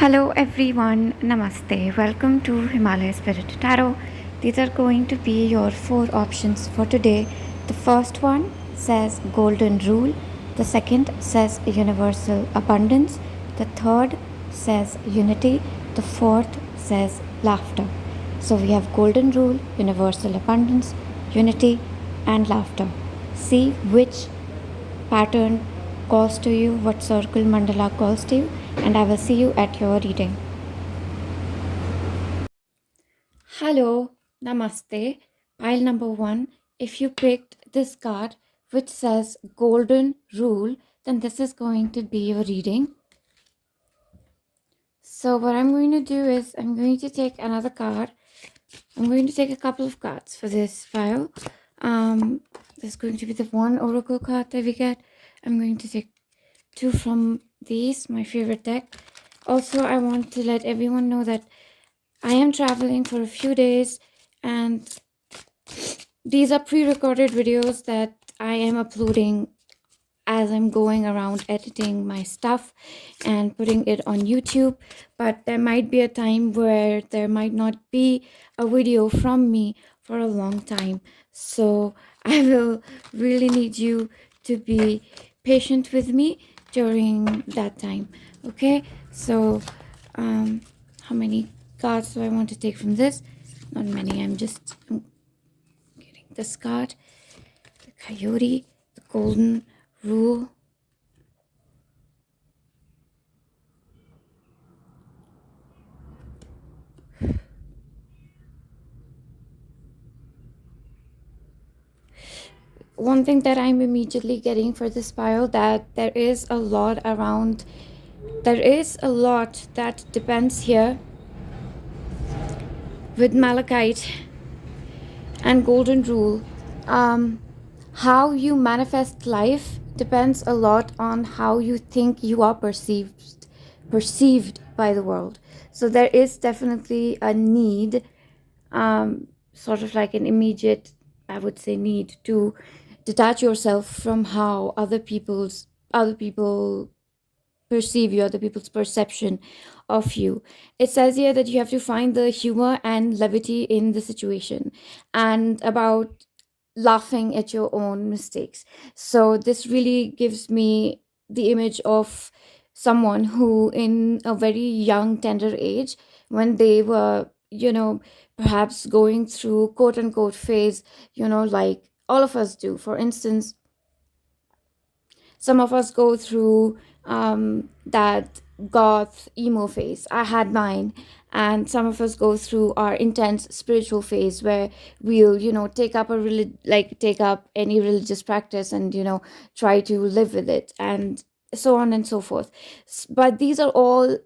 Hello everyone, Namaste. Welcome to Himalaya Spirit Tarot. These are going to be your 4 options for today. The first one says Golden Rule, the second says Universal Abundance, the third says Unity, the fourth says Laughter. So we have Golden Rule, Universal Abundance, Unity, and Laughter. See which pattern calls to you, what circle mandala calls to you, and I will see you at your reading. Hello, Namaste. Pile number 1. If you picked this card which says Golden Rule, then this is going to be your reading. So what I'm going to do is I'm going to take another card. I'm going to take a couple of cards for this file. This is going to be the one oracle card that we get. I'm going to take 2 from these, my favorite deck. Also, I want to let everyone know that I am traveling for a few days, and these are pre-recorded videos that I am uploading as I'm going around editing my stuff and putting it on YouTube. But there might be a time where there might not be a video from me for a long time. So I will really need you to be patient with me during that time. Okay, so how many cards do I want to take from this? Not many. I'm getting this card, the Coyote, the Golden Rule, one thing that I'm immediately getting for this pile, that there is a lot that depends here with Malachite and Golden Rule. How you manifest life depends a lot on how you think you are perceived by the world. So there is definitely a need, sort of like an immediate, I would say, need to detach yourself from how other people perceive you, other people's perception of you. It says here that you have to find the humor and levity in the situation, and about laughing at your own mistakes. So this really gives me the image of someone who in a very young tender age, when they were perhaps going through quote unquote phase, like all of us do. For instance, some of us go through that goth emo phase. I had mine. And some of us go through our intense spiritual phase, where we'll take up any religious practice and try to live with it, and so on and so forth. But these are all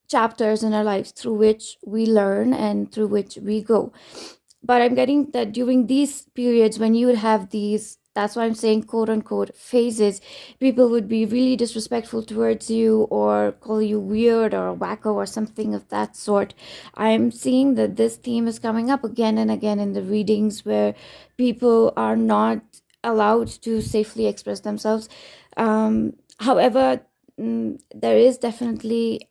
chapters in our lives through which we learn and through which we go. But I'm getting that during these periods, when you would have these, that's why I'm saying quote unquote phases, people would be really disrespectful towards you or call you weird or wacko or something of that sort. I'm seeing that this theme is coming up again and again in the readings, where people are not allowed to safely express themselves. However, there is definitely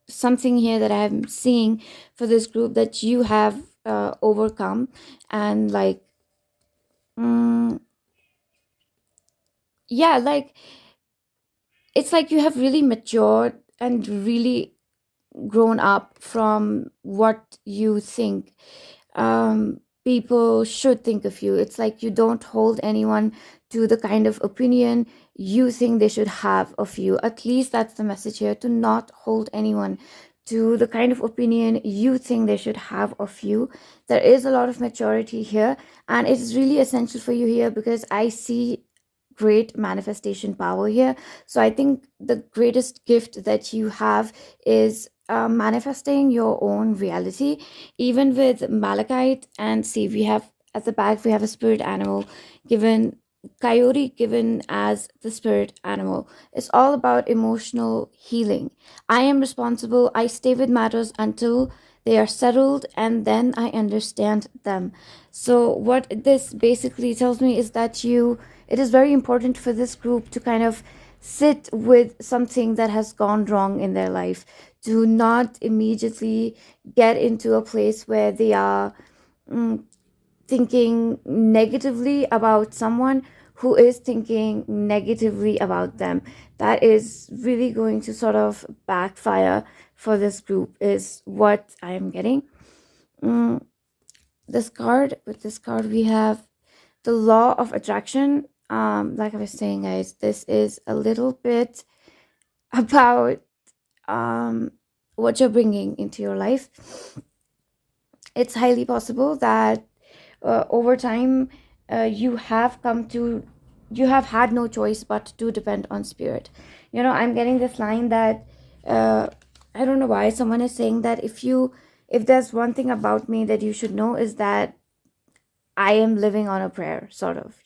something here that I'm seeing for this group that you have overcome, and yeah, it's like you have really matured and really grown up from what you think people should think of you. It's like you don't hold anyone to the kind of opinion you think they should have of you. At least that's the message here, to not hold anyone to the kind of opinion you think they should have of you. There is a lot of maturity here, and it is really essential for you here, because I see great manifestation power here. So I think the greatest gift that you have is manifesting your own reality, even with malachite. And see, we have at the back, we have a spirit animal given, coyote given as the spirit animal. It's all about emotional healing. I am responsible. I stay with matters until they are settled, and then I understand them. So what this basically tells me is that it is very important for this group to kind of sit with something that has gone wrong in their life. Do not immediately get into a place where they are thinking negatively about someone who is thinking negatively about them. That is really going to sort of backfire for this group, is what I am getting. With this card, we have the law of attraction. Like I was saying, guys, this is a little bit about what you're bringing into your life. It's highly possible that over time you have had no choice but to depend on spirit. I'm getting this line that I don't know why someone is saying that if there's one thing about me that you should know, is that I am living on a prayer, sort of.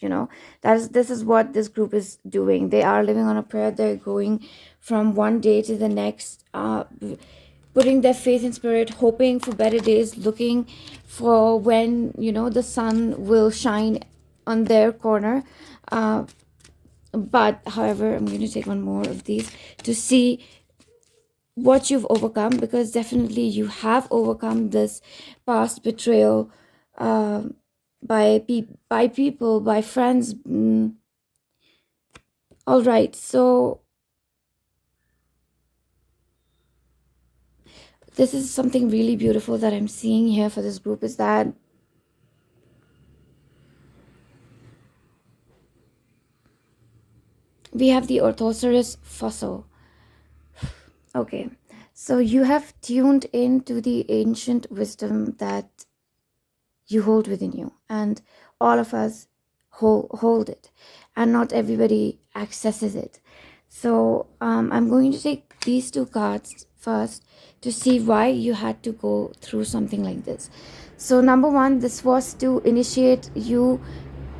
This is what this group is doing. They are living on a prayer. They're going from one day to the next, putting their faith in spirit, hoping for better days, looking for when the sun will shine on their corner. But however, I'm going to take one more of these to see what you've overcome, because definitely you have overcome this past betrayal by people, by friends. All right, so this is something really beautiful that I'm seeing here for this group, is that we have the Orthoceras fossil. Okay, so you have tuned into the ancient wisdom that you hold within you, and all of us hold it, and not everybody accesses it. So I'm going to take these two cards first to see why you had to go through something like this. So number one, this was to initiate you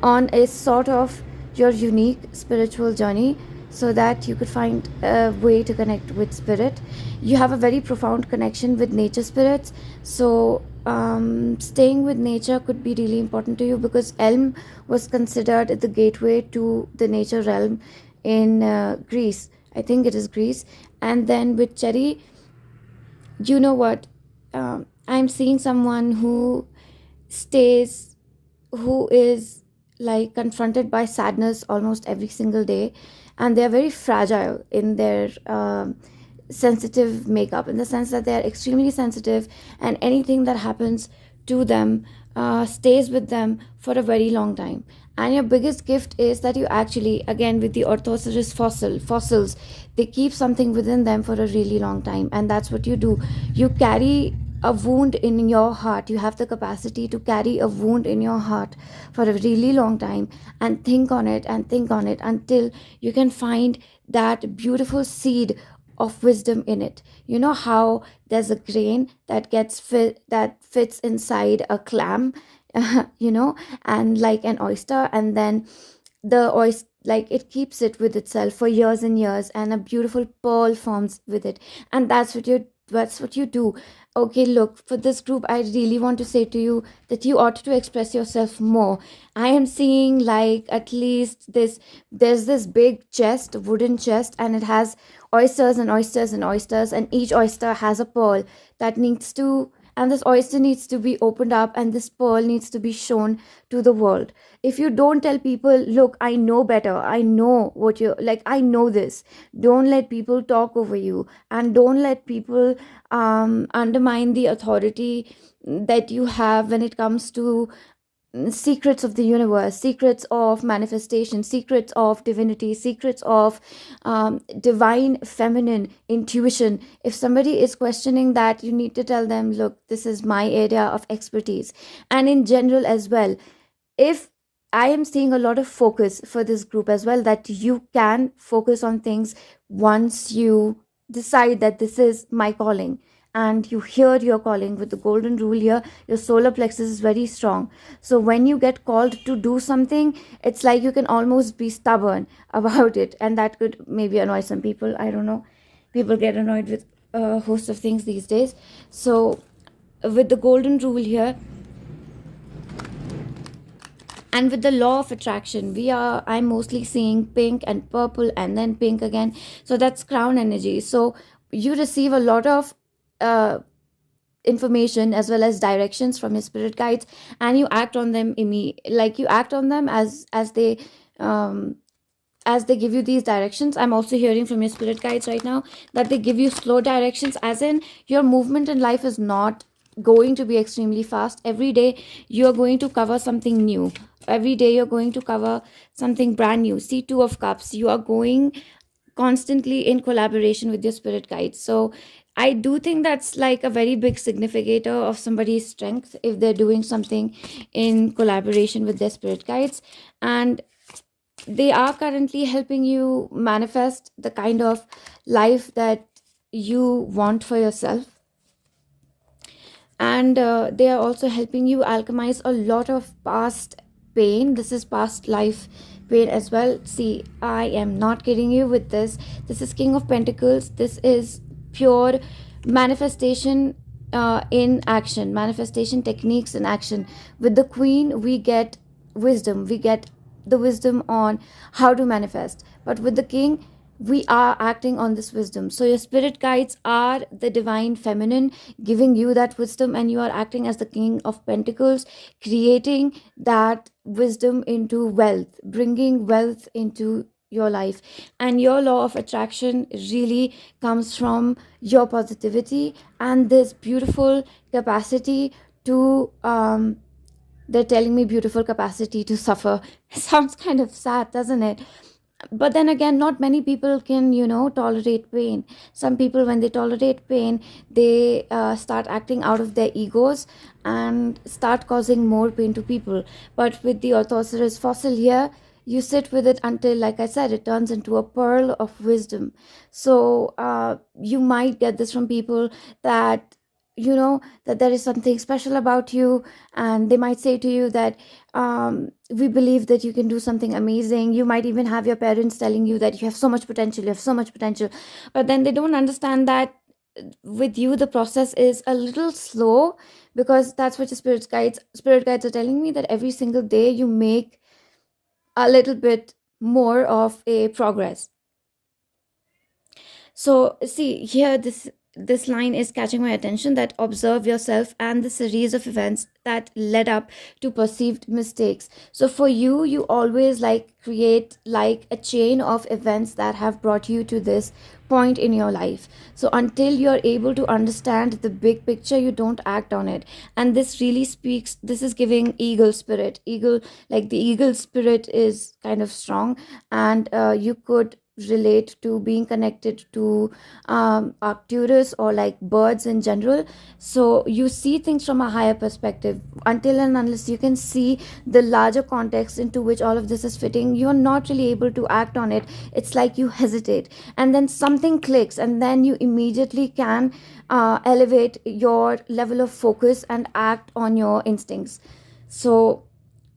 on a sort of your unique spiritual journey, so that you could find a way to connect with spirit. You have a very profound connection with nature spirits, so staying with nature could be really important to you, because elm was considered the gateway to the nature realm in Greece. I think it is Greece. And then with cherry, you know what, I'm seeing someone who is like confronted by sadness almost every single day, and they're very fragile in their sensitive makeup, in the sense that they're extremely sensitive, and anything that happens to them stays with them for a very long time. And your biggest gift is that you actually, again with the Orthoceras fossils, they keep something within them for a really long time, and that's what you do. You carry a wound in your heart. You have the capacity to carry a wound in your heart for a really long time, and think on it and think on it until you can find that beautiful seed of wisdom in it. You know how there's a grain that that fits inside a clam, and like an oyster, and then the oyster, like, it keeps it with itself for years and years, and a beautiful pearl forms with it. And that's what you do. Okay, look, for this group, I really want to say to you that you ought to express yourself more. I am seeing, like, at least there's this big chest, wooden chest, and it has oysters and oysters and oysters, and each oyster has a pearl that needs to, and this oyster needs to be opened up, and this pearl needs to be shown to the world. If you don't tell people, look, I know better, I know what you're like, I know this, don't let people talk over you, and don't let people undermine the authority that you have when it comes to secrets of the universe, secrets of manifestation, secrets of divinity, secrets of divine feminine intuition. If somebody is questioning that, you need to tell them, look, this is my area of expertise. And in general as well, if I am seeing a lot of focus for this group as well, that you can focus on things once you decide that this is my calling, and you hear your calling. With the golden rule here, your solar plexus is very strong. So when you get called to do something, it's like you can almost be stubborn about it, and that could maybe annoy some people. I don't know, people get annoyed with a host of things these days. So with the golden rule here, And with the law of attraction, I'm mostly seeing pink and purple and then pink again. So that's crown energy. So you receive a lot of information as well as directions from your spirit guides, and you act on them like you act on them um, as they give you these directions. I'm also hearing from your spirit guides right now that they give you slow directions, as in your movement in life is not going to be extremely fast. Every day you're going to cover something new. Every day you're going to cover something brand new. See, two of cups, you are going constantly in collaboration with your spirit guides. So I do think that's like a very big significator of somebody's strength if they're doing something in collaboration with their spirit guides. And they are currently helping you manifest the kind of life that you want for yourself. And they are also helping you alchemize a lot of past pain. This is past life pain as well. See, I am not kidding you with this. This is King of Pentacles. This is pure manifestation in action, manifestation techniques in action. With the Queen, we get wisdom. We get the wisdom on how to manifest. But with the King, we are acting on this wisdom. So your spirit guides are the divine feminine giving you that wisdom, and you are acting as the King of Pentacles, creating that wisdom into wealth, bringing wealth into your life. And your law of attraction really comes from your positivity and this beautiful capacity to they're telling me beautiful capacity to suffer. Sounds kind of sad, doesn't it? But then again, not many people can, tolerate pain. Some people, when they tolerate pain, they start acting out of their egos and start causing more pain to people. But with the orthoceras fossil here, you sit with it until, like I said, it turns into a pearl of wisdom. So you might get this from people that that there is something special about you, and they might say to you that we believe that you can do something amazing. You might even have your parents telling you that you have so much potential, you have so much potential. But then they don't understand that with you the process is a little slow, because that's what your spirit guides are telling me, that every single day you make a little bit more of a progress. So see here, this line is catching my attention, that observe yourself and the series of events that led up to perceived mistakes. So for you, you always like create like a chain of events that have brought you to this point in your life. So until you're able to understand the big picture, you don't act on it. And this really speaks, this is giving eagle spirit. Eagle, like the eagle spirit is kind of strong, and you could relate to being connected to Arcturus or like birds in general. So you see things from a higher perspective. Until and unless you can see the larger context into which all of this is fitting, you're not really able to act on it. It's like you hesitate, and then something clicks, and then you immediately can elevate your level of focus and act on your instincts. So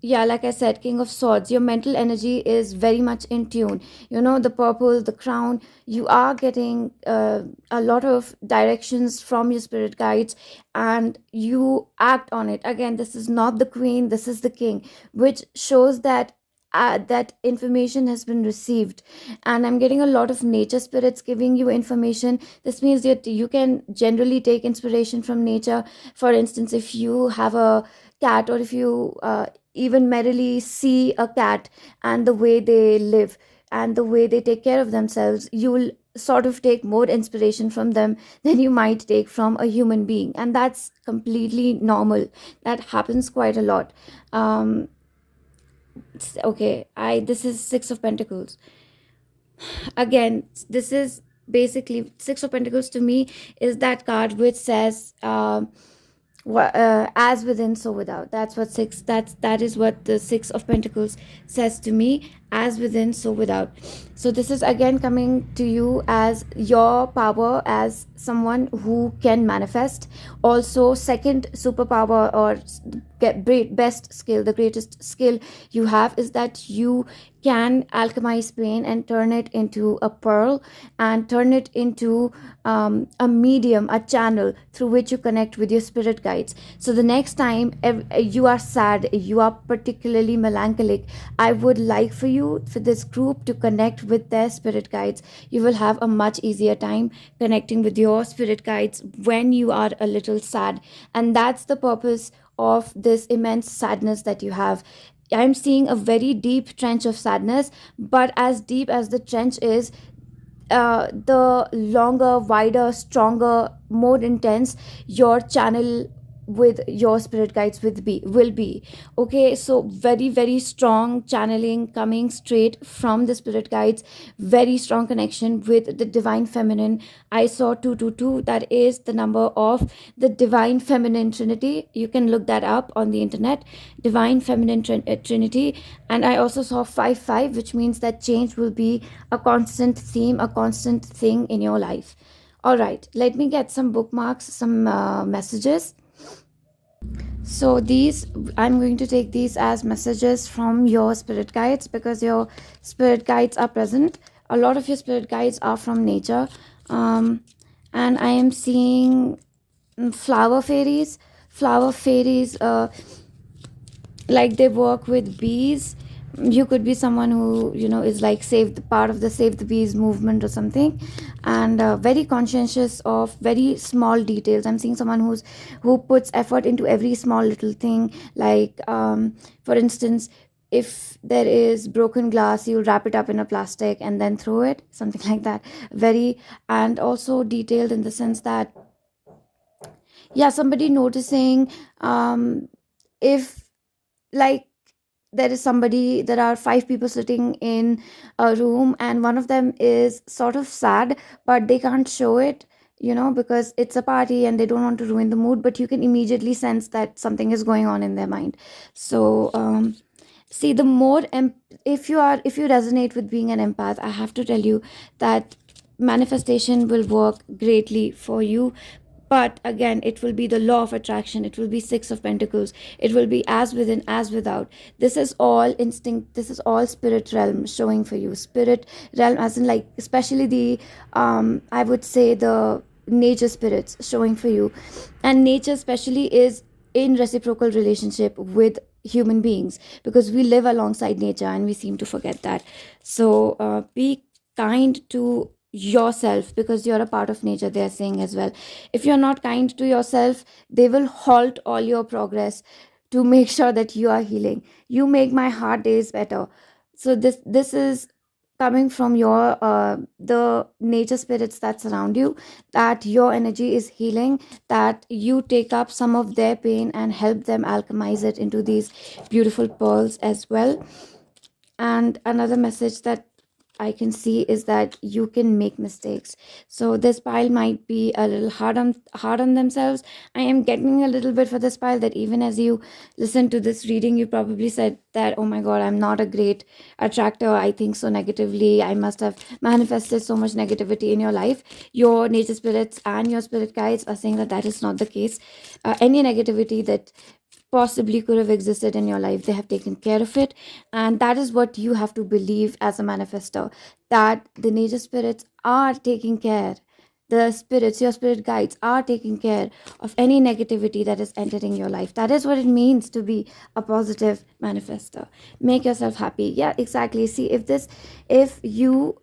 yeah, like I said, King of Swords, your mental energy is very much in tune. The purple, the crown, you are getting a lot of directions from your spirit guides, and you act on it. Again, this is not the Queen, this is the King, which shows that that information has been received. And I'm getting a lot of nature spirits giving you information. This means that you can generally take inspiration from nature. For instance, if you have a cat, or if you even merrily see a cat and the way they live and the way they take care of themselves, you'll sort of take more inspiration from them than you might take from a human being. And that's completely normal. That happens quite a lot. Okay, I this is Six of Pentacles. Again, this is basically Six of Pentacles to me is that card which says as within so without. That is what the Six of Pentacles says to me. as within, so without. So this is again coming to you as your power as someone who can manifest. Also, second superpower, or best skill, the greatest skill you have, is that you can alchemize pain and turn it into a pearl, and turn it into a medium, a channel through which you connect with your spirit guides. So the next time you are sad, you are particularly melancholic, I would like for you, for this group, to connect with their spirit guides. You will have a much easier time connecting with your spirit guides when you are a little sad. And that's the purpose of this immense sadness that you have. I'm seeing a very deep trench of sadness, but as deep as the trench is, the longer, wider, stronger, more intense your channel with your spirit guides will be. Okay, so very, very strong channeling coming straight from the spirit guides, very strong connection with the divine feminine. I saw 222, that is the number of the divine feminine trinity. You can look that up on the internet, divine feminine trinity. And I also saw 5 which means that change will be a constant theme, a constant thing in your life. All right, let me get some bookmarks, some messages. So these, I'm going to take these as messages from your spirit guides, because your spirit guides are present. A lot of your spirit guides are from nature. And I am seeing flower fairies. Flower fairies, like they work with bees. You could be someone who, is like part of the save the bees movement or something, and very conscientious of very small details. I'm seeing someone who puts effort into every small little thing, like for instance, if there is broken glass, you'll wrap it up in a plastic and then throw it, something like that. Very, and also detailed in the sense that, yeah, somebody noticing, if, like, there are 5 people sitting in a room, and one of them is sort of sad, but they can't show it, because it's a party and they don't want to ruin the mood, but you can immediately sense that something is going on in their mind. So see, the more if you resonate with being an empath, I have to tell you that manifestation will work greatly for you. But again, it will be the law of attraction, it will be 6 of pentacles, it will be as within as without. This is all instinct, this is all spirit realm showing for you. Spirit realm, as in, like, especially the I would say the nature spirits showing for you. And nature especially is in reciprocal relationship with human beings, because we live alongside nature and we seem to forget that. So be kind to yourself, because you're a part of nature, they're saying as well. If you're not kind to yourself, they will halt all your progress to make sure that you are healing. You make my hard days better. So this is coming from your the nature spirits that surround you, that your energy is healing, that you take up some of their pain and help them alchemize it into these beautiful pearls as well. And another message that I can see is that you can make mistakes. So this pile might be a little hard on themselves. I am getting a little bit for this pile that even as you listen to this reading, you probably said that, oh my god, I'm not a great attractor, I think so negatively, I must have manifested so much negativity in your life. Your nature spirits and your spirit guides are saying that that is not the case. Any negativity that possibly could have existed in your life, they have taken care of it. And that is what you have to believe as a manifestor, that the nature spirits are taking care, the spirits, your spirit guides are taking care of any negativity that is entering your life. That is what it means to be a positive manifestor. Make yourself happy. Yeah, exactly. See, if you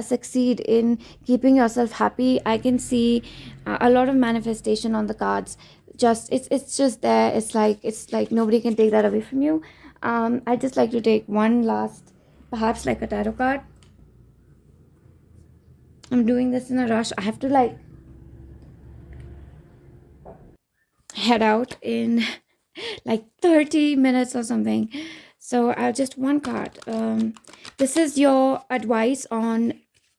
succeed in keeping yourself happy, I can see a lot of manifestation on the cards. Just it's just there. It's like nobody can take that away from you. I just like to take one last, perhaps like a tarot card. I'm doing this in a rush. I have to like head out in like 30 minutes or something. So I'll just one card. This is your advice on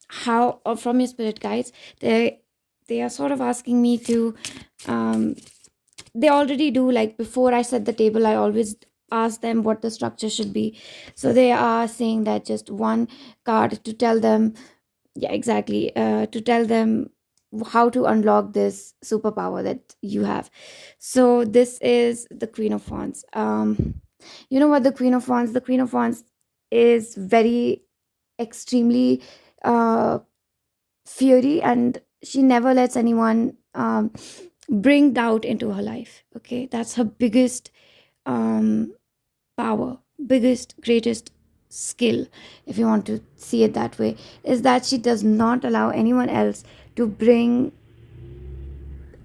how, or from your spirit guides. They are sort of asking me to they already do, like before I set the table, I always ask them what the structure should be. So they are saying that just one card to tell them, yeah, exactly, to tell them how to unlock this superpower that you have. So this is the Queen of Wands. You know what, the Queen of Wands is very extremely uh fiery, and she never lets anyone bring doubt into her life. Okay, that's her biggest um power, biggest, greatest skill, if you want to see it that way, is that she does not allow anyone else to bring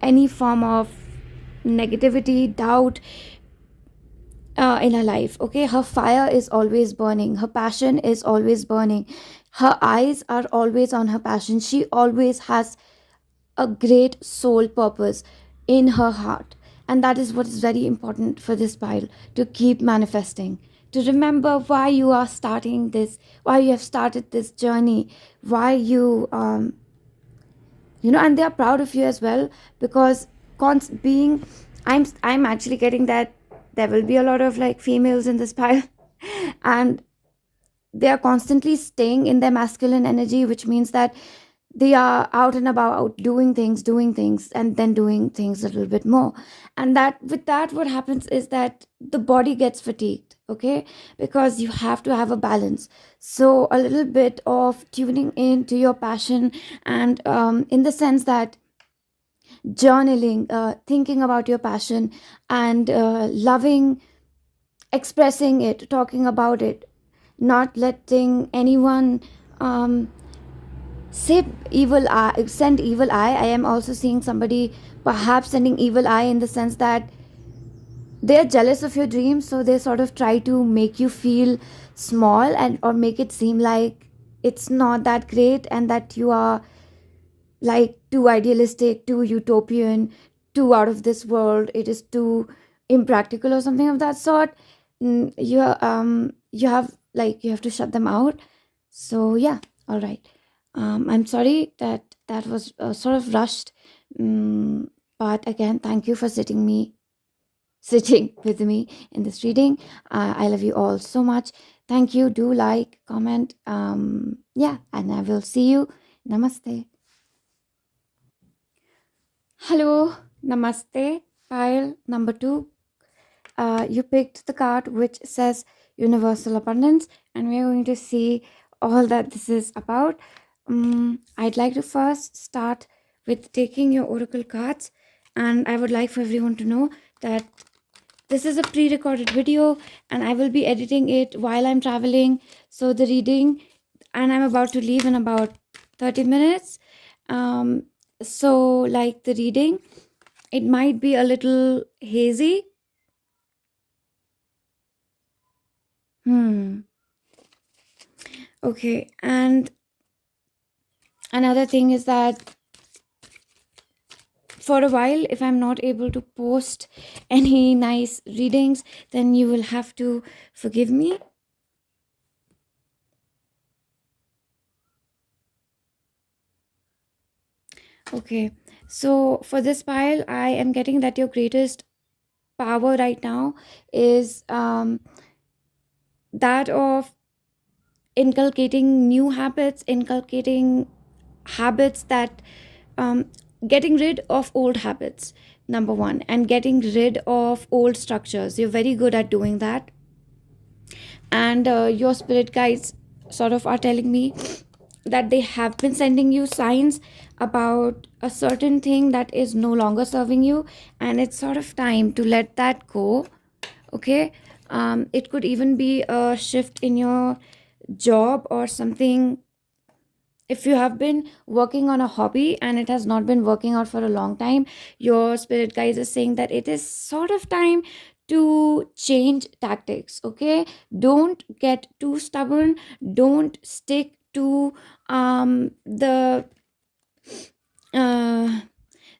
any form of negativity, doubt in her life. Okay, her fire is always burning, her passion is always burning, her eyes are always on her passion. She always has a great soul purpose in her heart. And that is what is very important for this pile, to keep manifesting, to remember why you are starting this, why you have started this journey, why you and they are proud of you as well, because being, I'm actually getting that there will be a lot of like females in this pile, and they are constantly staying in their masculine energy, which means that they are out and about doing things and then doing things a little bit more. And that, with that, what happens is that the body gets fatigued. Okay, because you have to have a balance. So a little bit of tuning in to your passion, and in the sense that journaling, thinking about your passion, and loving, expressing it, talking about it, not letting anyone um, say evil eye, send evil eye. I am also seeing somebody perhaps sending evil eye, in the sense that they're jealous of your dreams, so they sort of try to make you feel small, and or make it seem like it's not that great, and that you are like too idealistic, too utopian, too out of this world, it is too impractical or something of that sort. You have, like, you have to shut them out. So yeah, all right. I'm sorry that that was sort of rushed. But again, thank you for sitting with me in this reading. I love you all so much. Thank you. Do like, comment. Yeah, and I will see you. Namaste. Hello, namaste. Pile number 2. You picked the card which says Universal Abundance, and we're going to see all that this is about. I'd like to first start with taking your oracle cards, and I would like for everyone to know that this is a pre-recorded video, and I will be editing it while I'm traveling. So the reading, and I'm about to leave in about 30 minutes. So like the reading, it might be a little hazy. Okay, and another thing is that for a while, if I'm not able to post any nice readings, then you will have to forgive me. Okay, so for this pile, I am getting that your greatest power right now is that of inculcating new habits, inculcating habits that getting rid of old habits, number one, and getting rid of old structures. You're very good at doing that. And your spirit guides sort of are telling me that they have been sending you signs about a certain thing that is no longer serving you, and it's sort of time to let that go. Okay, it could even be a shift in your job or something. If you have been working on a hobby and it has not been working out for a long time, your spirit guides is saying that it is sort of time to change tactics. Okay, don't get too stubborn, don't stick to the uh,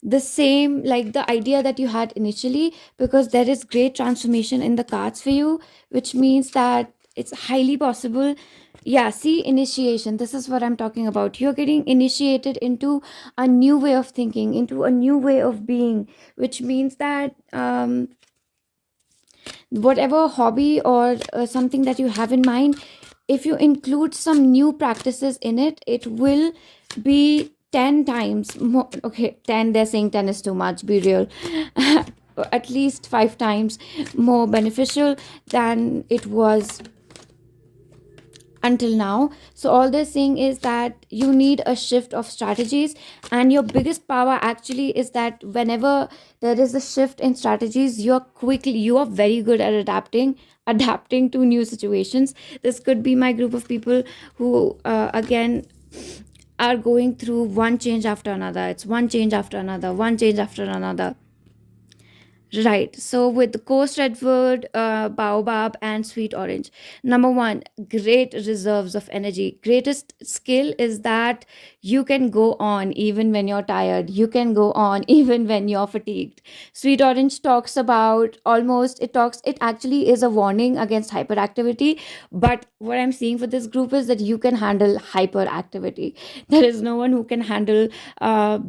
the same, like the idea that you had initially, because there is great transformation in the cards for you, which means that it's highly possible. Yeah, see, initiation, this is what I'm talking about. You're getting initiated into a new way of thinking, into a new way of being, which means that whatever hobby or something that you have in mind, if you include some new practices in it, it will be 10 times more. Okay, 10, they're saying 10 is too much, be real. At least 5 times more beneficial than it was until now. So all they're saying is that you need a shift of strategies, and your biggest power actually is that whenever there is a shift in strategies, you are very good at adapting to new situations. This could be my group of people who again are going through one change after another. It's one change after another, one change after another. Right. So with the coast redwood, baobab, and sweet orange, number one, great reserves of energy. Greatest skill is that you can go on even when you're tired. You can go on even when you're fatigued. Sweet orange talks about almost, it actually is a warning against hyperactivity. But what I'm seeing for this group is that you can handle hyperactivity. There is no one who can handle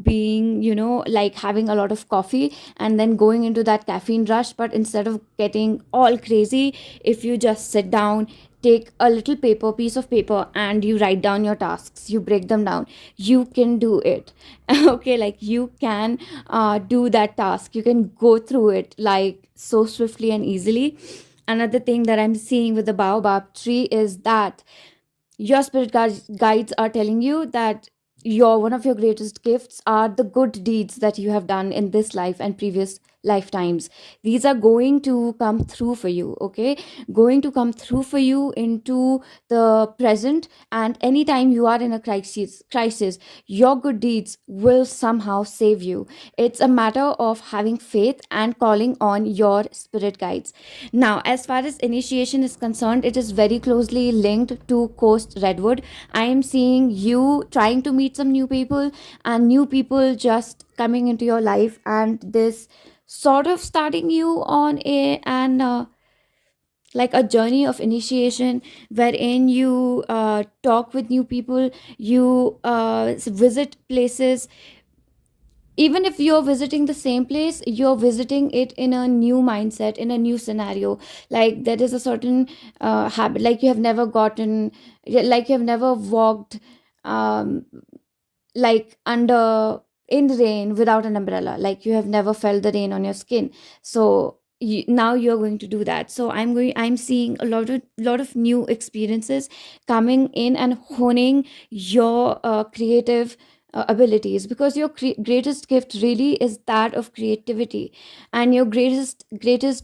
being, like having a lot of coffee and then going into that caffeine rush. But instead of getting all crazy, if you just sit down, take a little piece of paper, and you write down your tasks, you break them down, you can do it. Okay, like you can do that task, you can go through it like so swiftly and easily. Another thing that I'm seeing with the baobab tree is that your guides are telling you that one of your greatest gifts are the good deeds that you have done in this life and previous lifetimes. These are going to come through for you, okay, going to come through for you into the present. And anytime you are in a crisis, your good deeds will somehow save you. It's a matter of having faith and calling on your spirit guides. Now, as far as initiation is concerned, it is very closely linked to Coast Redwood. I am seeing you trying to meet some new people, and new people just coming into your life, and this sort of starting you on a and like a journey of initiation, wherein you talk with new people, you visit places. Even if you're visiting the same place, you're visiting it in a new mindset, in a new scenario. Like there is a certain habit, like you have never gotten, like you have never walked um, like under in rain without an umbrella, like you have never felt the rain on your skin. So now you're going to do that. So I'm seeing a lot of new experiences coming in and honing your creative abilities, because your greatest gift really is that of creativity, and your greatest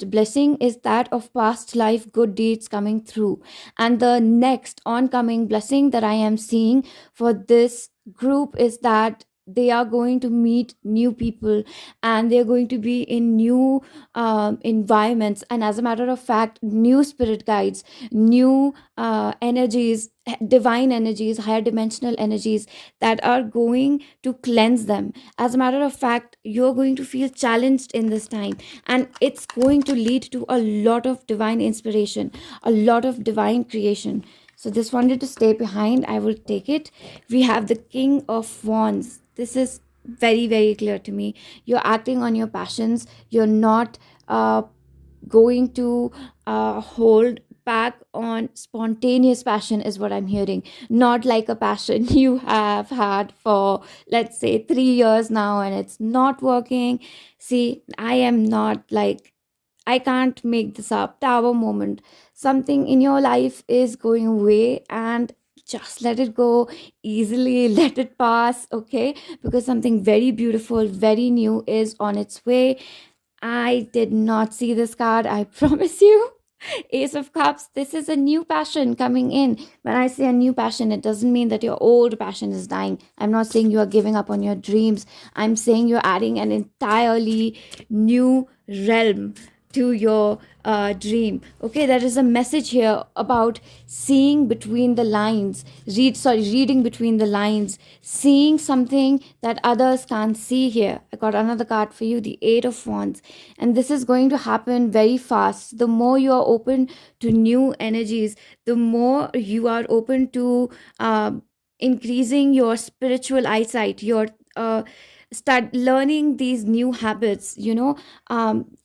blessing is that of past life good deeds coming through. And the next oncoming blessing that I am seeing for this group is that they are going to meet new people, and they're going to be in new environments, and as a matter of fact, new spirit guides, new energies, divine energies, higher dimensional energies that are going to cleanse them. As a matter of fact, you're going to feel challenged in this time, and it's going to lead to a lot of divine inspiration, a lot of divine creation. So this wanted to stay behind, I will take it. We have the King of Wands. This is very, very clear to me. You're acting on your passions. You're not going to hold back on spontaneous passion, is what I'm hearing. Not like a passion you have had for, let's say, 3 years now and it's not working. See, I am not like, I can't make this up. Tower moment. Something in your life is going away, and just let it go easily, let it pass, okay? Because something very beautiful, very new is on its way. I did not see this card, I promise you. Ace of Cups, this is a new passion coming in. When I say a new passion, it doesn't mean that your old passion is dying. I'm not saying you are giving up on your dreams. I'm saying you're adding an entirely new realm to your dream. Okay, there is a message here about seeing between the lines. Reading between the lines, seeing something that others can't see here. I got another card for you, the Eight of Wands, and this is going to happen very fast. The more you are open to new energies, the more you are open to increasing your spiritual eyesight, your start learning these new habits, um,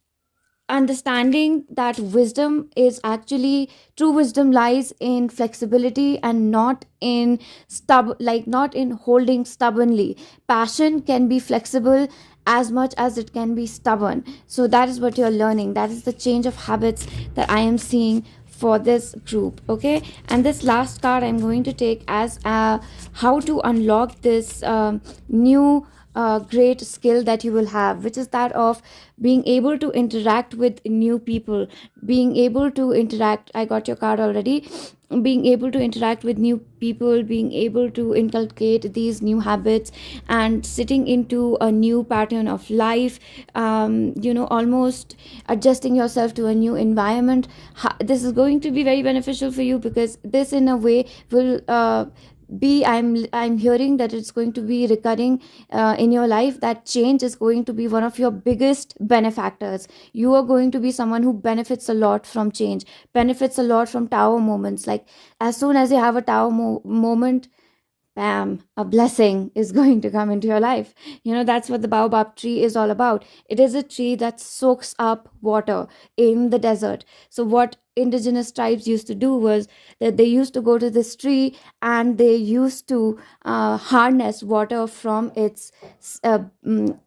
understanding that wisdom is actually, true wisdom lies in flexibility and not in not in holding stubbornly. Passion can be flexible as much as it can be stubborn. So that is what you're learning. That is the change of habits that I am seeing for this group. Okay, and this last card I'm going to take as how to unlock this new great skill that you will have, which is that of being able to interact with new people, being able to interact. I got your card already. Being able to interact with new people, being able to inculcate these new habits, and sitting into a new pattern of life, almost adjusting yourself to a new environment. This is going to be very beneficial for you, because this in a way will be, I'm hearing that it's going to be recurring in your life. That change is going to be one of your biggest benefactors. You are going to be someone who benefits a lot from change, benefits a lot from tower moments. Like, as soon as you have a tower moment, bam, a blessing is going to come into your life. That's what the baobab tree is all about. It is a tree that soaks up water in the desert. So what indigenous tribes used to do was that they used to go to this tree, and they used to harness water from its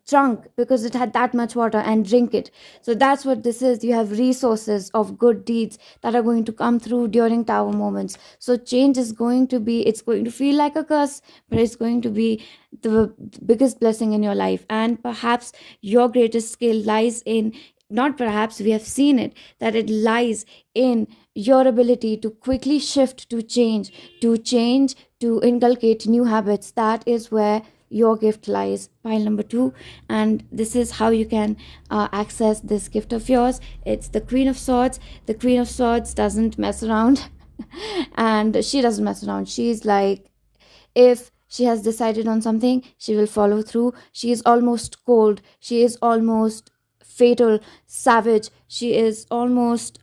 trunk, because it had that much water, and drink it. So that's what this is. You have resources of good deeds that are going to come through during tower moments. So change is going to be, it's going to feel like a curse, but it's going to be the biggest blessing in your life. And perhaps your greatest skill lies in, not perhaps, we have seen it, that it lies in your ability to quickly shift to change, to inculcate new habits. That is where your gift lies. Pile number 2, and this is how you can access this gift of yours. It's the Queen of Swords. The Queen of Swords doesn't mess around. And she doesn't mess around. She's like, if she has decided on something, she will follow through. She is almost cold, she is almost fatal, savage. She is almost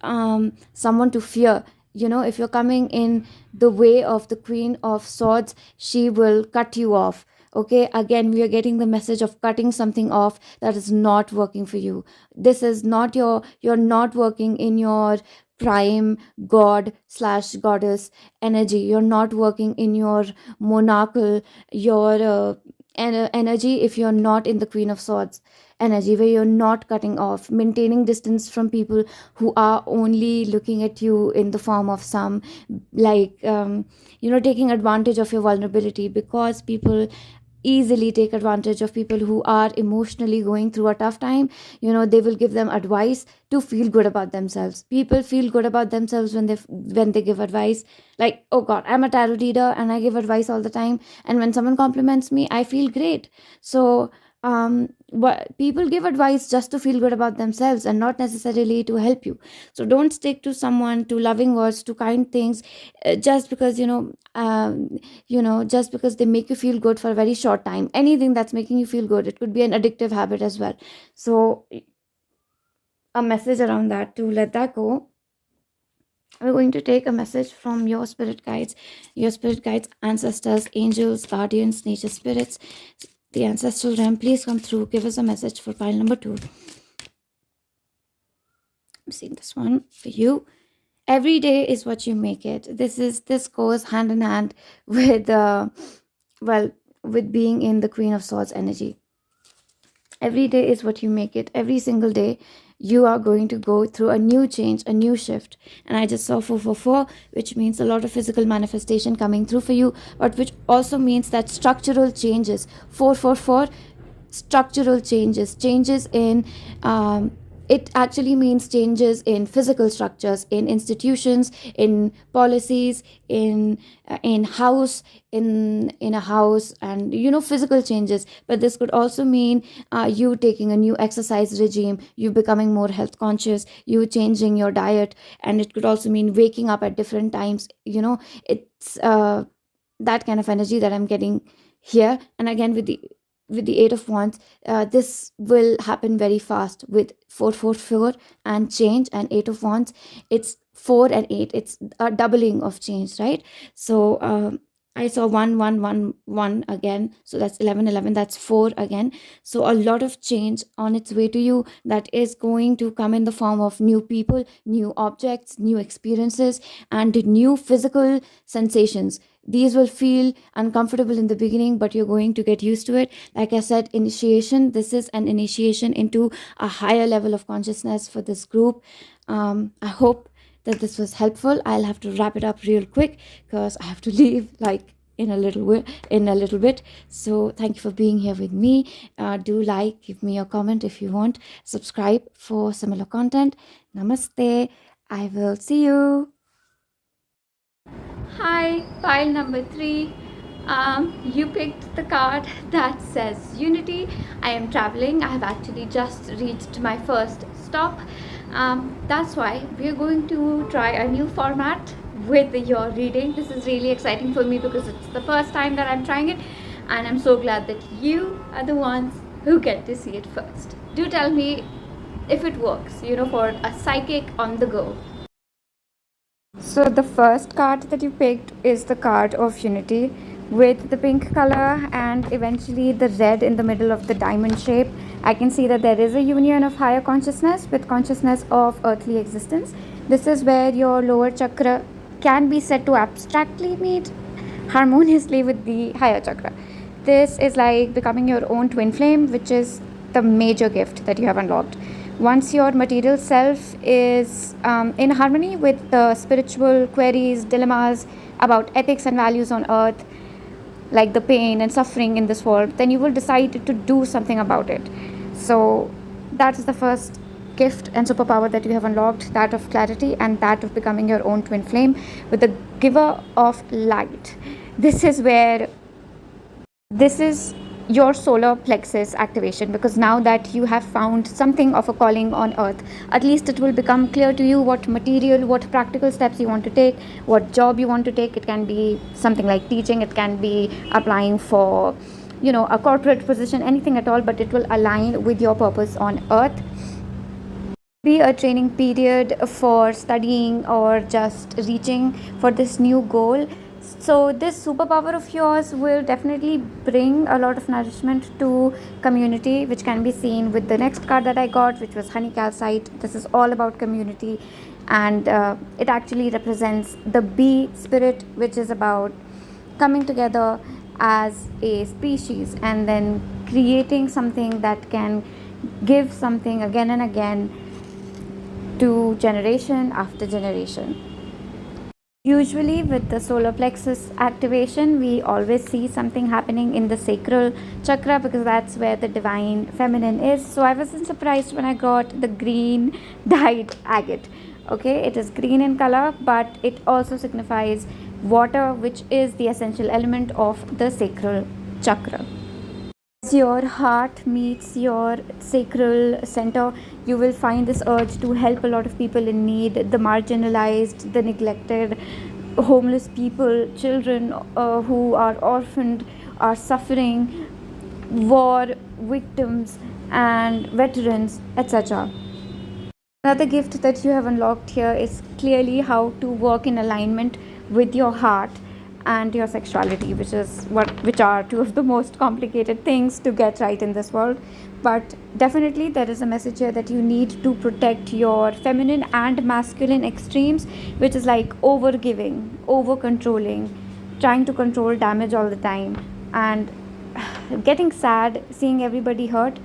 someone to fear. If you're coming in the way of the Queen of Swords, she will cut you off. Okay, again, we are getting the message of cutting something off that is not working for you. This is not you're not working in your prime god slash goddess energy. You're not working in your monarchal, your energy, if you're not in the Queen of Swords energy, where you're not cutting off, maintaining distance from people who are only looking at you in the form of some, like, taking advantage of your vulnerability. Because people easily take advantage of people who are emotionally going through a tough time. They will give them advice to feel good about themselves. People feel good about themselves when they give advice. Like, oh god, I'm a tarot reader and I give advice all the time, and when someone compliments me, I feel great. So what people give advice just to feel good about themselves, and not necessarily to help you. So don't stick to someone, to loving words, to kind things, just because just because they make you feel good for a very short time. Anything that's making you feel good, it could be an addictive habit as well. So a message around that, to let that go. We're going to take a message from your spirit guides, ancestors, angels, guardians, nature spirits, the ancestral realm. Please come through, give us a message for pile number 2. I'm seeing this one for you. Every day is what you make it. This goes hand in hand with with being in the Queen of Swords energy. Every day is what you make it. Every single day you are going to go through a new change, a new shift. And I just saw 444, which means a lot of physical manifestation coming through for you, but which also means that structural changes. 444, structural changes in it actually means changes in physical structures, in institutions, in policies, in house, in a house, and physical changes. But this could also mean you taking a new exercise regime, you becoming more health conscious, you changing your diet. And it could also mean waking up at different times. It's that kind of energy that I'm getting here. And again, with the 8 of Wands, this will happen very fast with 444 and change, and 8 of Wands, it's 4 and 8, it's a doubling of change, right? So I saw 1 1 1 1 again. So that's 11 11. That's 4 again. So a lot of change on its way to you that is going to come in the form of new people, new objects, new experiences, and new physical sensations. These will feel uncomfortable in the beginning, but you're going to get used to it. Like I said, initiation. This is an initiation into a higher level of consciousness for this group. I hope that this was helpful. I'll have to wrap it up real quick because I have to leave like in a little bit. So thank you for being here with me. Do like, give me a comment if you want, subscribe for similar content. Namaste. I will see you. Hi, pile number 3. You picked the card that says unity. I am traveling. I have actually just reached my first stop. That's why we're going to try a new format with your reading. This is really exciting for me because it's the first time that I'm trying it, and I'm so glad that you are the ones who get to see it first. Do tell me if it works, for a psychic on the go. So the first card that you picked is the card of unity with the pink color and eventually the red in the middle of the diamond shape. I can see that there is a union of higher consciousness with consciousness of earthly existence. This is where your lower chakra can be said to abstractly meet harmoniously with the higher chakra. This is like becoming your own twin flame, which is the major gift that you have unlocked. Once your material self is in harmony with the spiritual queries, dilemmas about ethics and values on earth, like the pain and suffering in this world, then you will decide to do something about it. So that is the first gift and superpower that you have unlocked, that of clarity and that of becoming your own twin flame with the giver of light. This is your solar plexus activation, because now that you have found something of a calling on earth, at least it will become clear to you what material, what practical steps you want to take, what job you want to take. It can be something like teaching, it can be applying for a corporate position, anything at all, but it will align with your purpose on earth. Be a training period for studying or just reaching for this new goal. So this superpower of yours will definitely bring a lot of nourishment to community, which can be seen with the next card that I got, which was honey calcite. This is all about community, and it actually represents the bee spirit, which is about coming together as a species and then creating something that can give something again and again to generation after generation. Usually with the solar plexus activation, we always see something happening in the sacral chakra because that's where the divine feminine is. So I wasn't surprised when I got the green dyed agate. Okay, it is green in color, but it also signifies water, which is the essential element of the sacral chakra. As your heart meets your sacral center, you will find this urge to help a lot of people in need, the marginalized, the neglected, homeless people, children who are orphaned, are suffering, war victims and veterans, etc. Another gift that you have unlocked here is clearly how to work in alignment with your heart and your sexuality, which are two of the most complicated things to get right in this world. But definitely there is a message here that you need to protect your feminine and masculine extremes, which is like over giving, over controlling, trying to control damage all the time, and getting sad seeing everybody hurt.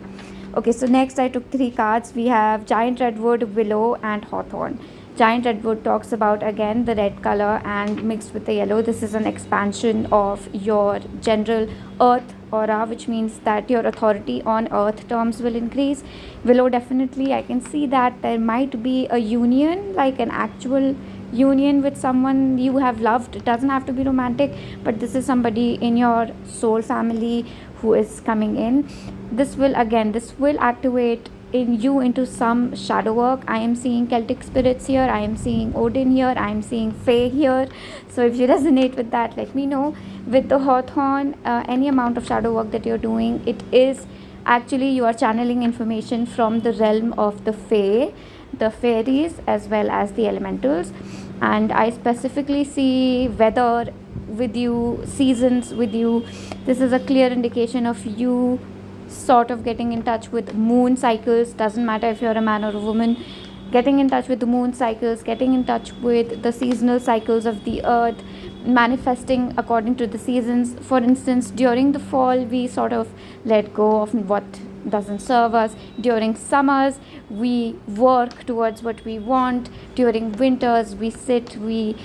Okay, so next I took 3 cards. We have giant redwood, willow and hawthorn. Giant redwood talks about again the red color and mixed with the yellow. This is an expansion of your general earth aura, which means that your authority on earth terms will increase. Willow, definitely I can see that there might be a union, like an actual union with someone you have loved. It doesn't have to be romantic, but this is somebody in your soul family who is coming in. This will activate in you into some shadow work. I am seeing Celtic spirits here, I am seeing Odin here, I am seeing Fae here. So if you resonate with that, let me know. With the hawthorn, any amount of shadow work that you're doing, it is actually you are channeling information from the realm of the Fae, the fairies as well as the elementals. And I specifically see weather with you, seasons with you. This is a clear indication of you sort of getting in touch with moon cycles. Doesn't matter if you're a man or a woman. Getting in touch with the moon cycles, getting in touch with the seasonal cycles of the earth, manifesting according to the seasons. For instance, during the fall, we sort of let go of what doesn't serve us. During summers, we work towards what we want. During winters, we sit, we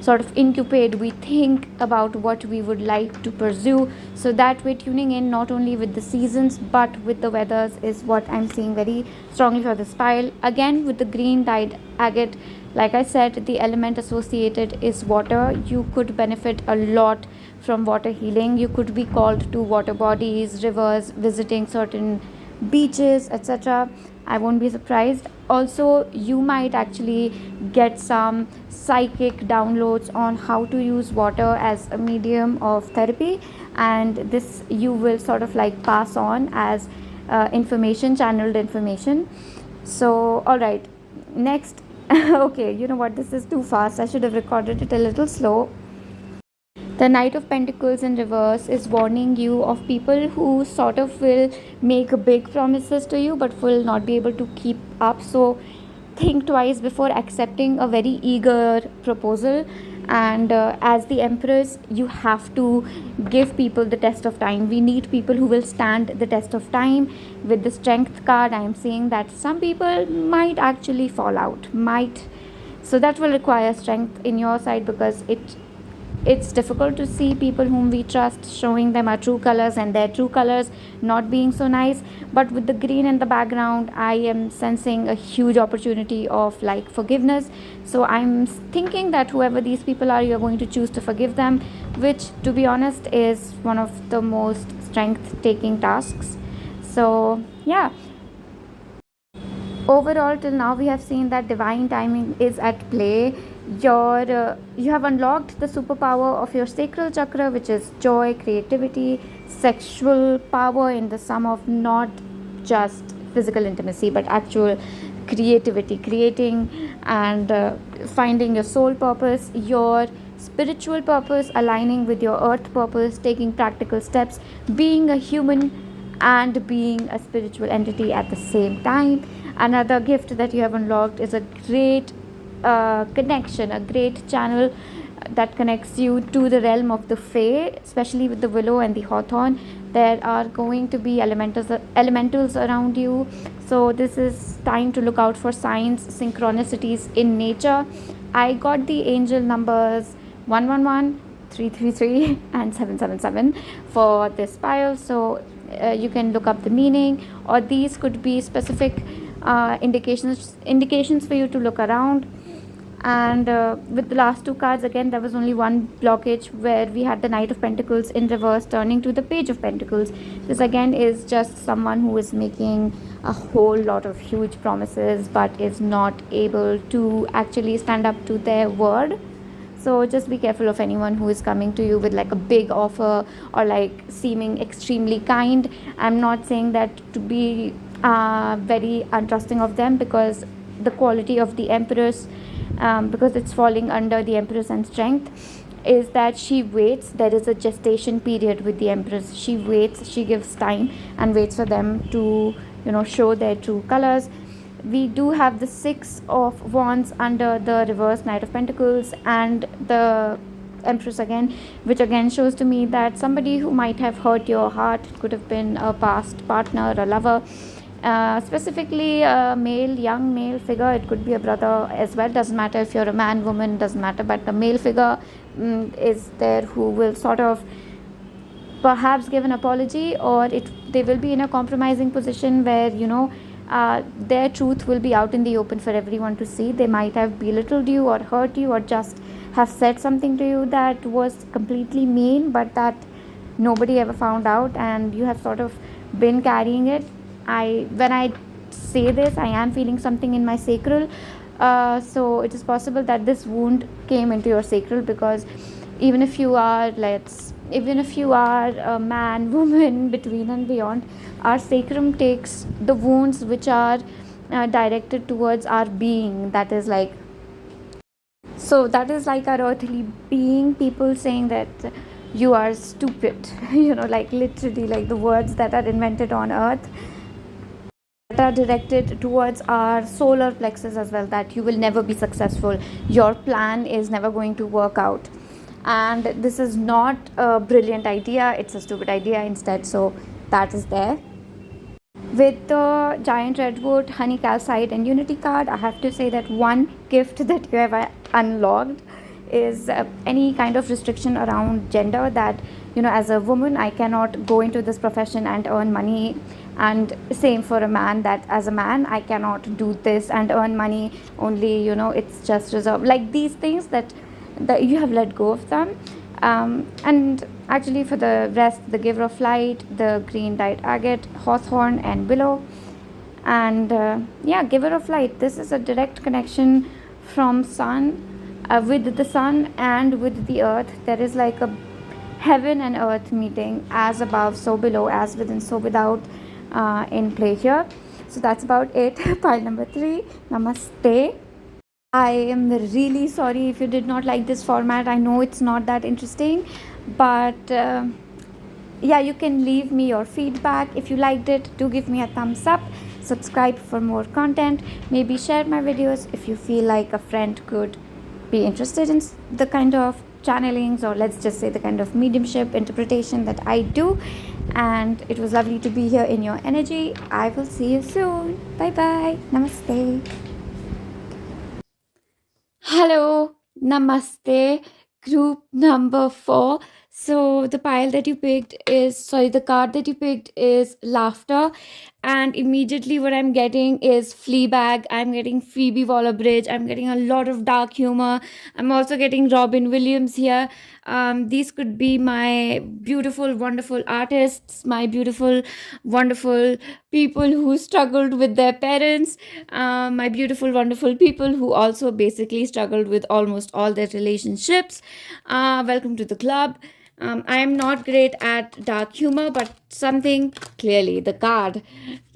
sort of incubate, we think about what we would like to pursue. So that way, tuning in not only with the seasons but with the weathers is what I'm seeing very strongly for this pile. Again, with the green dyed agate, like I said, the element associated is water. You could benefit a lot from water healing. You could be called to water bodies, rivers, visiting certain beaches, etc. I won't be surprised. Also, you might actually get some psychic downloads on how to use water as a medium of therapy, and this you will sort of like pass on as information, channeled information. So, all right, next. Okay, you know what, this is too fast. I should have recorded it a little slow. The Knight of Pentacles in reverse is warning you of people who sort of will make big promises to you but will not be able to keep up. So think twice before accepting a very eager proposal. And as the Empress, you have to give people the test of time. We need people who will stand the test of time. With the Strength card, I am saying that some people might actually fall out. So that will require strength in your side, because it's difficult to see people whom we trust showing them our true colors and their true colors not being so nice. But with the green in the background, I am sensing a huge opportunity of like forgiveness. So I'm thinking that whoever these people are, you're going to choose to forgive them, which, to be honest, is one of the most strength taking tasks. So yeah, overall till now we have seen that divine timing is at play. You have unlocked the superpower of your sacral chakra, which is joy, creativity, sexual power in the sum of not just physical intimacy but actual creativity, creating and finding your soul purpose, your spiritual purpose, aligning with your earth purpose, taking practical steps, being a human and being a spiritual entity at the same time. Another gift that you have unlocked is a great connection, a great channel that connects you to the realm of the Fae, especially with the willow and the hawthorn. There are going to be elementals around you. So this is time to look out for signs, synchronicities in nature. I got the angel numbers 111, 333 and 777 for this pile. So you can look up the meaning, or these could be specific indications for you to look around. And with the last two cards, again, there was only one blockage where we had the Knight of Pentacles in reverse turning to the Page of Pentacles. This again is just someone who is making a whole lot of huge promises but is not able to actually stand up to their word. So just be careful of anyone who is coming to you with like a big offer or like seeming extremely kind. I'm not saying that to be very untrusting of them, because the quality of the Empress, because it's falling under the Empress and Strength, is that she waits. There is a gestation period with the Empress. She waits, she gives time and waits for them to, show their true colors. We do have the Six of Wands under the reverse Knight of Pentacles and the Empress again, which again shows to me that somebody who might have hurt your heart, it could have been a past partner, a lover, specifically a young male figure. It could be a brother as well. Doesn't matter if you're a man, woman, doesn't matter. But the male figure is there who will sort of perhaps give an apology, or they will be in a compromising position where their truth will be out in the open for everyone to see. They might have belittled you or hurt you or just have said something to you that was completely mean, but that nobody ever found out, and you have sort of been carrying it. When I say this, I am feeling something in my sacral. So it is possible that this wound came into your sacral, because even if you are a man, woman, between and beyond, our sacrum takes the wounds which are directed towards our being. That is like, So that is like our earthly being, people saying that you are stupid, like literally, like the words that are invented on earth that are directed towards our solar plexus as well, that you will never be successful, your plan is never going to work out, and this is not a brilliant idea, it's a stupid idea instead. So that is there. With the giant redwood, honey calcite, and unity card, I have to say that one gift that you have unlocked is any kind of restriction around gender, that as a woman I cannot go into this profession and earn money, and same for a man, that as a man I cannot do this and earn money, only it's just reserved, like these things that you have let go of them. And actually for the rest, the giver of light, the green dyed agate, hawthorn, and willow. And giver of light, this is a direct connection from sun, with the sun and with the earth. There is like a heaven and earth meeting, as above so below, as within so without, in play here. So that's about it. Pile number 3, namaste. I am really sorry if you did not like this format. I know it's not that interesting, but you can leave me your feedback. If you liked it, do give me a thumbs up. Subscribe for more content. Maybe share my videos if you feel like a friend could be interested in the kind of channelings, or let's just say the kind of mediumship interpretation that I do. And it was lovely to be here in your energy. I will see you soon. Bye bye. Namaste. Hello, namaste, group number 4. So the pile that you picked the card that you picked is laughter, and immediately what I'm getting is Fleabag, I'm getting Phoebe Waller-Bridge, I'm getting a lot of dark humor, I'm also getting Robin Williams here. These could be my beautiful, wonderful artists, my beautiful, wonderful people who struggled with their parents, my beautiful, wonderful people who also basically struggled with almost all their relationships. Welcome to the club. I am not great at dark humor, but something clearly the card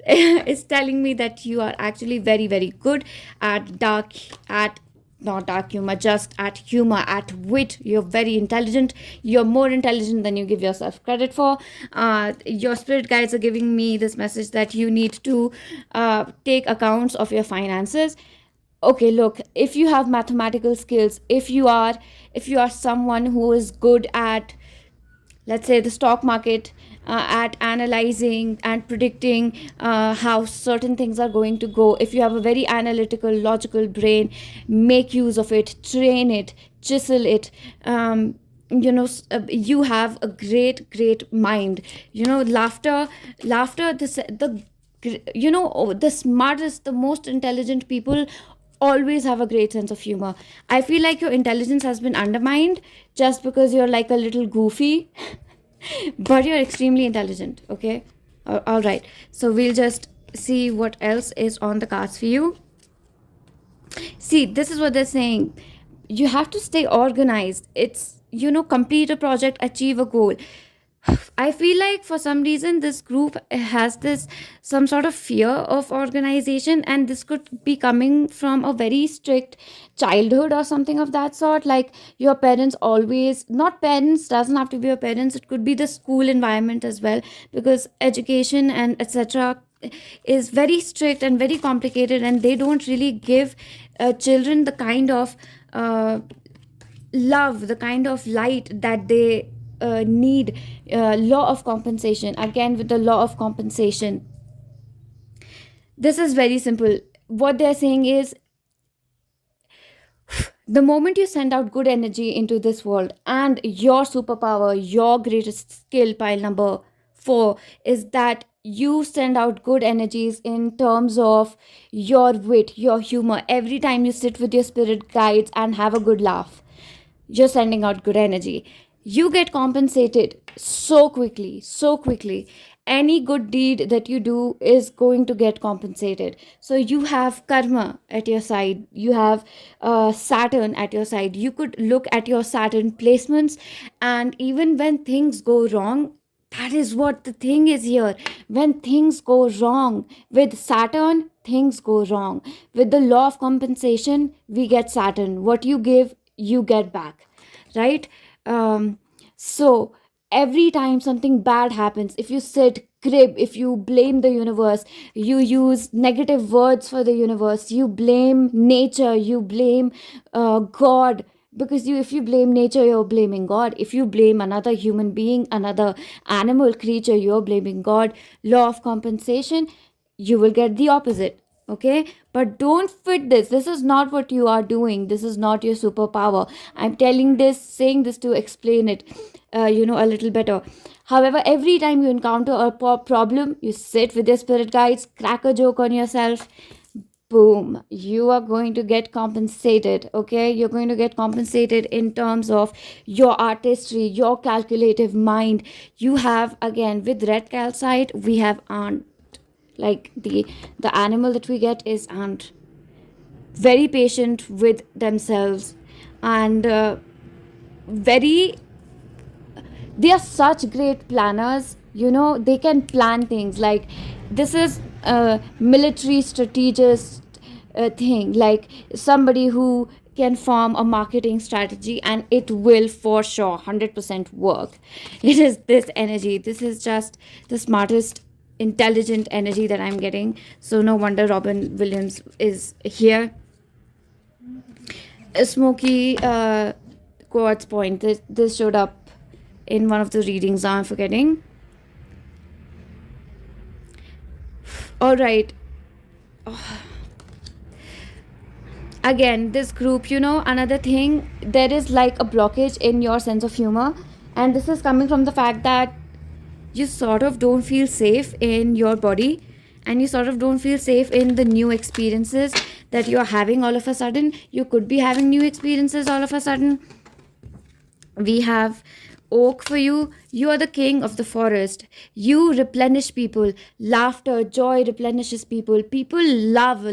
is telling me that you are actually very, very good at not dark humor, just at humor, at wit. You're very intelligent. You're more intelligent than you give yourself credit for. Your spirit guides are giving me this message that you need to take accounts of your finances. Okay, look, if you have mathematical skills, if you are someone who is good at, let's say, the stock market, at analyzing and predicting how certain things are going to go, if you have a very analytical, logical brain, make use of it, train it, chisel it. You have a great mind. Laughter, the smartest, the most intelligent people always have a great sense of humor. I feel like your intelligence has been undermined just because you're like a little goofy, but you're extremely intelligent. Okay, all right, so we'll just see what else is on the cards for you. See, this is what they're saying. You have to stay organized. It's complete a project, achieve a goal. I feel like for some reason this group has this some sort of fear of organization, and this could be coming from a very strict childhood or something of that sort. Like your parents always, not parents, doesn't have to be your parents, it could be the school environment as well, because education and etc is very strict and very complicated, and they don't really give children the kind of love, the kind of light that they need. Law of compensation, again with the law of compensation, this is very simple. What they're saying is, the moment you send out good energy into this world, and your superpower, your greatest skill, pile number 4, is that you send out good energies in terms of your wit, your humor. Every time you sit with your spirit guides and have a good laugh, you're sending out good energy. You get compensated so quickly. Any good deed that you do is going to get compensated. So you have karma at your side, you have Saturn at your side. You could look at your Saturn placements, and even when things go wrong, that is what the thing is here. When things go wrong with Saturn, things go wrong. With the law of compensation, we get Saturn. What you give, you get back, right? So every time something bad happens, if you sit crib, if you blame the universe, you use negative words for the universe, you blame nature, you blame god, because if you blame nature, you're blaming god. If you blame another human being, another animal creature, you're blaming god. Law of compensation, you will get the opposite. Okay, but don't fit this. This is not what you are doing. This is not your superpower. I'm telling this, saying this to explain it a little better. However, every time you encounter a problem, you sit with your spirit guides, crack a joke on yourself, boom, you are going to get compensated. Okay, you're going to get compensated in terms of your artistry, your calculative mind. You have, again, with red calcite, we have ant. Like the animal that we get is ant, very patient with themselves, and very, they are such great planners. They can plan things. Like, this is a military strategist thing, like somebody who can form a marketing strategy and it will for sure 100% work. It is this energy. This is just the smartest, intelligent energy that I'm getting. So no wonder Robin Williams is here. A smoky quartz point, this showed up in one of the readings. Now I'm forgetting. All right. Again, this group, another thing, there is like a blockage in your sense of humor, and this is coming from the fact that you sort of don't feel safe in your body, and you sort of don't feel safe in the new experiences that you're having all of a sudden. You could be having new experiences all of a sudden. We have oak for you. You are the king of the forest. You replenish people. Laughter, joy replenishes people. People love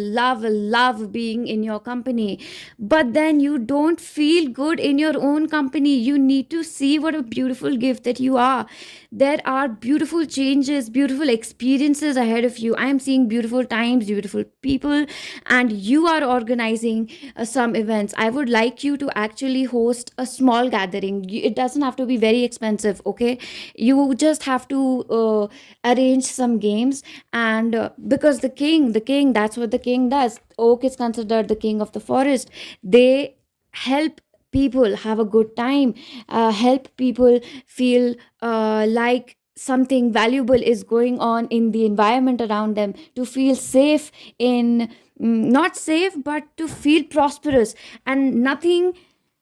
being in your company. But then you don't feel good in your own company. You need to see what a beautiful gift that you are. There are beautiful changes, beautiful experiences ahead of you. I am seeing beautiful times, beautiful people, and you are organizing some events. I would like you to actually host a small gathering. It doesn't have to be very expensive. Okay, you just have to arrange some games, and because the king, that's what the king does. Oak is considered the king of the forest. They help people have a good time, help people feel like something valuable is going on in the environment around them, to feel safe in, not safe, but to feel prosperous. And nothing,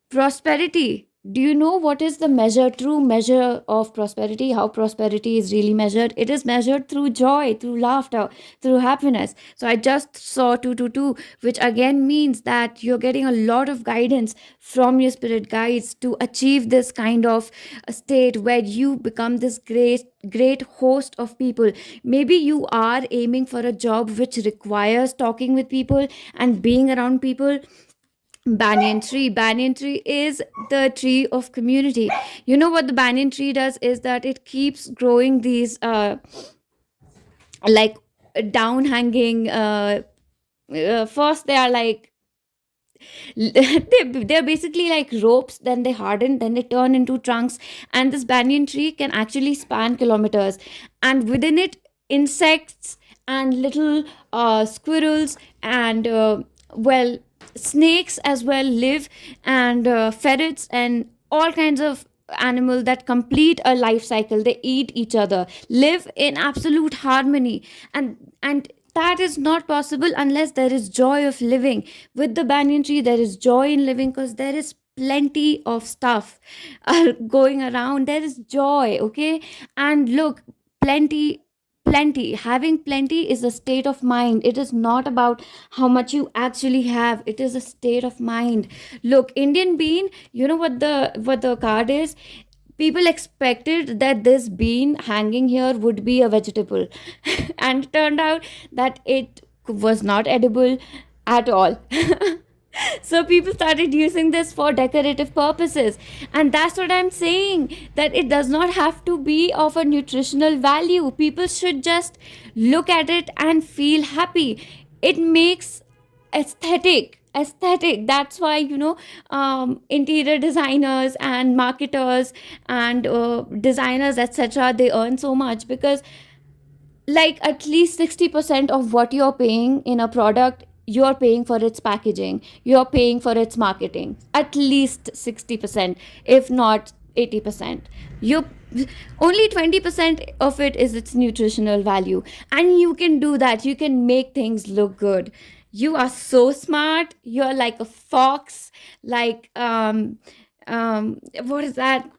prosperity, do you know what is the measure, true measure of prosperity? How prosperity is really measured? It is measured through joy, through laughter, through happiness. So I just saw 222, which again means that you're getting a lot of guidance from your spirit guides to achieve this kind of state where you become this great host of people. Maybe you are aiming for a job which requires talking with people and being around people. Banyan tree is the tree of community. You know what the banyan tree does is that it keeps growing these like down hanging, first they are like they're basically like ropes, then they harden, then they turn into trunks, and this banyan tree can actually span kilometers, and within it, insects and little squirrels and well, snakes as well live, and ferrets and all kinds of animal that complete a life cycle. They eat each other, live in absolute harmony, and that is not possible unless there is joy of living. With the banyan tree, there is joy in living because there is plenty of stuff going around. There is joy. Okay, and look, plenty, having plenty is a state of mind. It is not about how much you actually have. It is a state of mind. Look, Indian bean, you know what the card is. People expected that this bean hanging here would be a vegetable and it turned out that it was not edible at all. So people started using this for decorative purposes, and that's what I'm saying, that it does not have to be of a nutritional value. People should just look at it and feel happy. It makes aesthetic aesthetic. That's why, interior designers and marketers and designers, etc., they earn so much, because like at least 60% of what you're paying in a product, you're paying for its packaging, you're paying for its marketing, at least 60%, if not 80%. You only 20% of it is its nutritional value, and you can do that. You can make things look good. You are so smart. You're like a fox, like what is that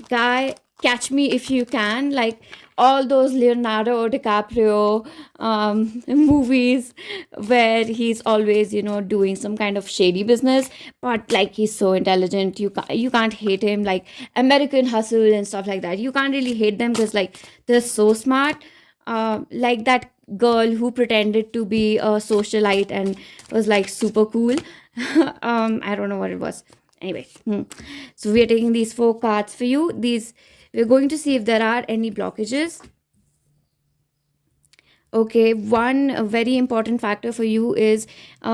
guy, Catch Me If You Can, like all those Leonardo DiCaprio movies, where he's always, doing some kind of shady business, but like he's so intelligent, you can't hate him. Like American Hustle and stuff like that, you can't really hate them, because like they're so smart. Like that girl who pretended to be a socialite and was like super cool. I don't know what it was. Anyway, so we are taking these 4 cards for you. We're going to see if there are any blockages. Okay, one very important factor for you is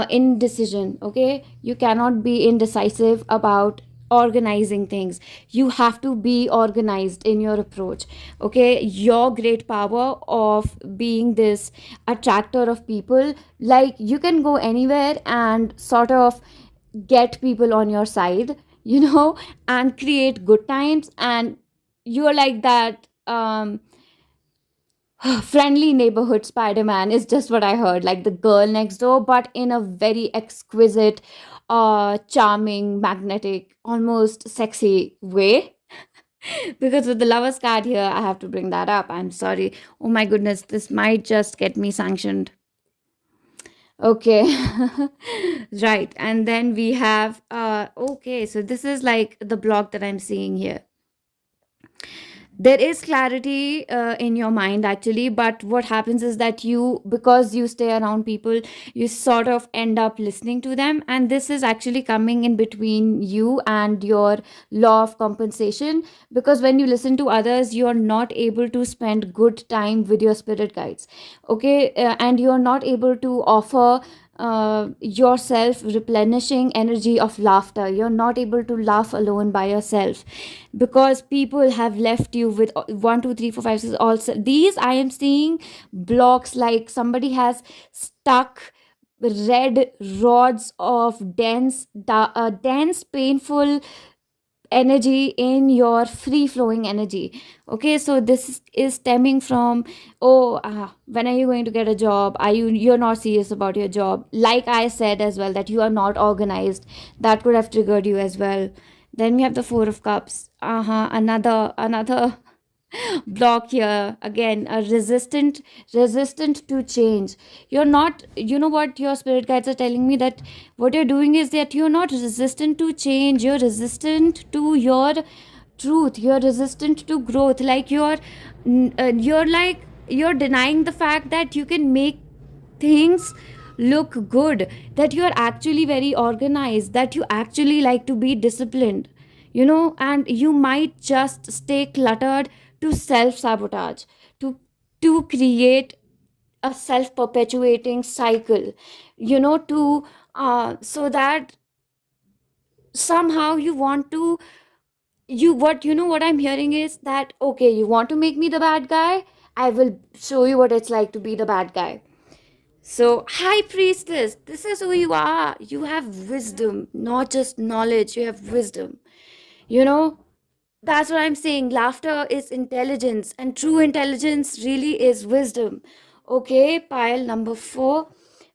indecision. Okay, you cannot be indecisive about organizing things. You have to be organized in your approach. Okay, your great power of being this attractor of people, like you can go anywhere and sort of get people on your side, and create good times. And you're like that friendly neighborhood Spider-Man is just what I heard, like the girl next door, but in a very exquisite, charming, magnetic, almost sexy way. Because with the lovers card here, I have to bring that up. I'm sorry. Oh my goodness, this might just get me sanctioned. Okay. Right. And then we have okay, so this is like the block that I'm seeing here. There is clarity in your mind actually, but what happens is that because you stay around people, you sort of end up listening to them, and this is actually coming in between you and your law of compensation, because when you listen to others, you're not able to spend good time with your spirit guides. Okay, and you're not able to offer yourself replenishing energy of laughter. You're not able to laugh alone by yourself, because people have left you with 1 2 3 4 5 6. Also, these I am seeing blocks, like somebody has stuck red rods of dense painful energy in your free flowing energy. Okay, so this is stemming from, oh, when are you going to get a job? You're not serious about your job, like I said as well, that you are not organized. That could have triggered you as well. Then we have the 4 of cups. Another block here again, a resistant to change. You're not, what your spirit guides are telling me, that what you're doing is that you're not resistant to change, you're resistant to your truth, you're resistant to growth. Like you're denying the fact that you can make things look good, that you're actually very organized, that you actually like to be disciplined, and you might just stay cluttered to self sabotage, to create a self perpetuating cycle, to so that somehow you want to, what I'm hearing is that, okay, you want to make me the bad guy, I will show you what it's like to be the bad guy. So, High Priestess, this is who you are. You have wisdom, not just knowledge, you have wisdom. You know, that's what I'm saying. Laughter is intelligence, and true intelligence really is wisdom. Okay, pile number 4.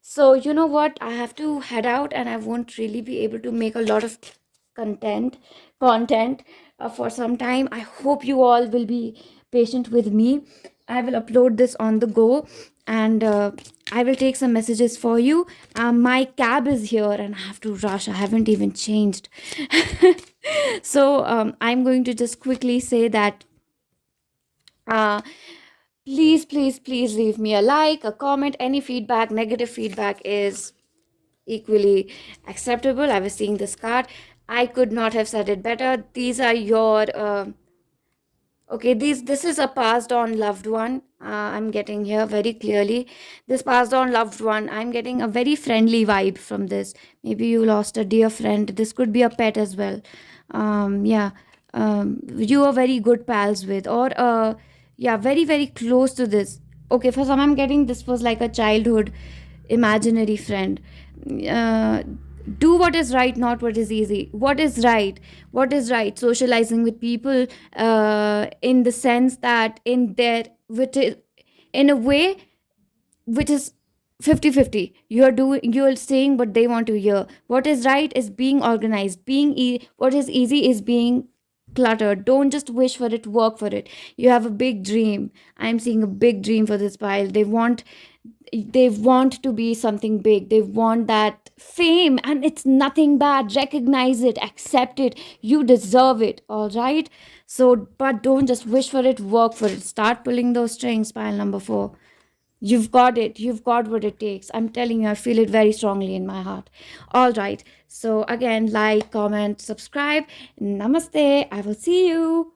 So, you know what? I have to head out, and I won't really be able to make a lot of content for some time. I hope you all will be patient with me. I will upload this on the go, and I will take some messages for you. My cab is here and I have to rush. I haven't even changed. So I'm going to just quickly say that please, please, please leave me a like, a comment. Any feedback, negative feedback is equally acceptable. I was seeing this card. I could not have said it better. These are your okay, this is a passed on loved one. I'm getting here very clearly. This passed on loved one. I'm getting a very friendly vibe from this. Maybe you lost a dear friend. This could be a pet as well. Yeah. You are very good pals with, or yeah, very, very close to this. Okay, for some, I'm getting this was like a childhood imaginary friend. Uh, do what is right, not what is easy. What is right? What is right? Socializing with people, in the sense that in their, which is in a way which is 50-50. You're saying what they want to hear. What is right is being organized, what is easy is being cluttered. Don't just wish for it, work for it. You have a big dream. I'm seeing a big dream for this pile. They want to be something big. They want that fame, and it's nothing bad. Recognize it, accept it. You deserve it, all right? So, but don't just wish for it, work for it. Start pulling those strings, pile number 4. You've got it. You've got what it takes. I'm telling you, I feel it very strongly in my heart. All right. So, again, like, comment, subscribe. Namaste. I will see you.